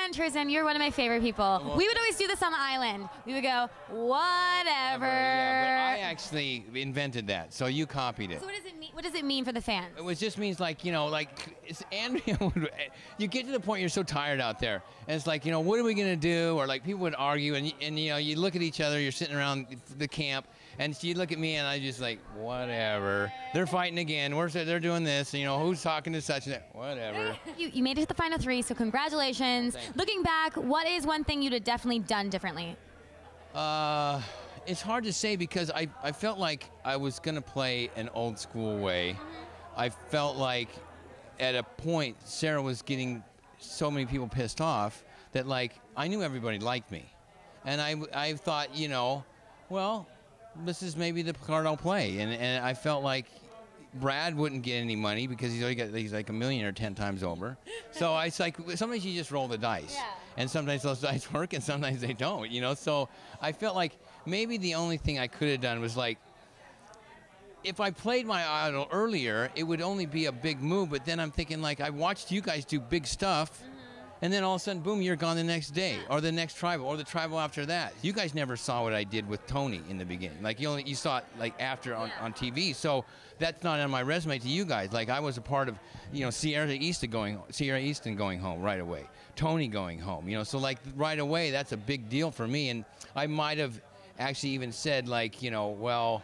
man, Troyzan, you're one of my favorite people. Well, we would always do this on the island. We would go, whatever. Yeah, but I actually invented that, so you copied it. So what does it mean? What does it mean for the fans? It just means like, it's Andrea. You get to the point you're so tired out there, and it's like, what are we gonna do? Or like people would argue, and you look at each other. You're sitting around the camp, and you look at me, and I just like, whatever. They're fighting again. They're doing this. Who's talking to such and that? Whatever. You made it to the final 3, so congratulations. Looking back, what is one thing you'd have definitely done differently? It's hard to say because I felt like I was going to play an old school way. I felt like at a point Sarah was getting so many people pissed off that like I knew everybody liked me. And I thought, well, this is maybe the card I'll play. And I felt like Brad wouldn't get any money because he's like a millionaire 10 times over. So it's like sometimes you just roll the dice. Yeah. And sometimes those dice work and sometimes they don't, So I felt like maybe the only thing I could have done was like, if I played my idol earlier, it would only be a big move. But then I'm thinking like, I watched you guys do big stuff. And then all of a sudden, boom, you're gone the next day, or the next tribal, or the tribal after that. You guys never saw what I did with Tony in the beginning. Like you saw it like after on TV. So that's not on my resume to you guys. Like I was a part of, Sierra Easton going home right away, Tony going home. So like right away, that's a big deal for me. And I might have actually even said like, well,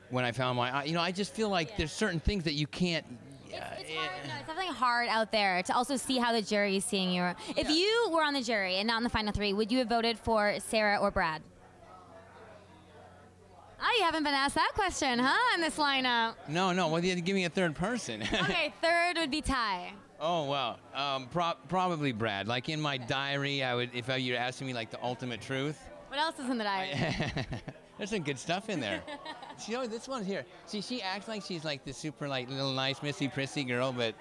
when I found my, I just feel like there's certain things that you can't. It's hard. No, it's definitely hard out there to also see how the jury is seeing you. If you were on the jury and not in the final 3, would you have voted for Sarah or Brad? Oh, you haven't been asked that question, huh, in this lineup? No. Well, you had to give me a third person. Okay, third would be Ty. Oh, well, probably Brad. Like in my diary, if you were asking me like the ultimate truth. What else is in the diary? There's some good stuff in there. This one here. See, she acts like she's like the super like little nice missy prissy girl, but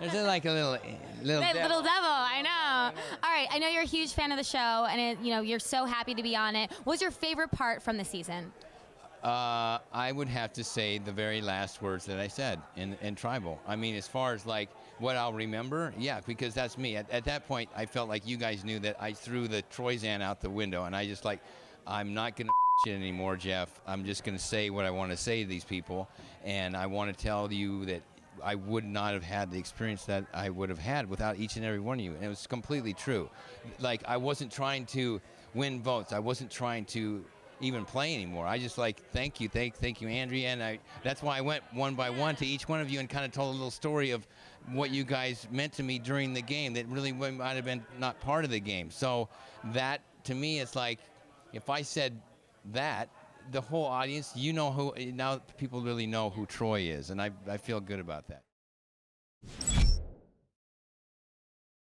there's like a little devil. Little devil. I know. All right, I know you're a huge fan of the show, and you're so happy to be on it. What's your favorite part from the season? I would have to say the very last words that I said in Tribal. I mean, as far as like what I'll remember, yeah, because that's me. At that point, I felt like you guys knew that I threw the Troyzan out the window, and I just like, I'm not gonna shit anymore, Jeff. I'm just gonna say what I want to say to these people, and I want to tell you that I would not have had the experience that I would have had without each and every one of you. And it was completely true. Like I wasn't trying to win votes. I wasn't trying to even play anymore. I just like, thank you, Andrea, and that's why I went one by one to each one of you and kind of told a little story of what you guys meant to me during the game that really might have been not part of the game. So that, to me, it's like, if I said that, the whole audience, now people really know who Troy is, and I feel good about that.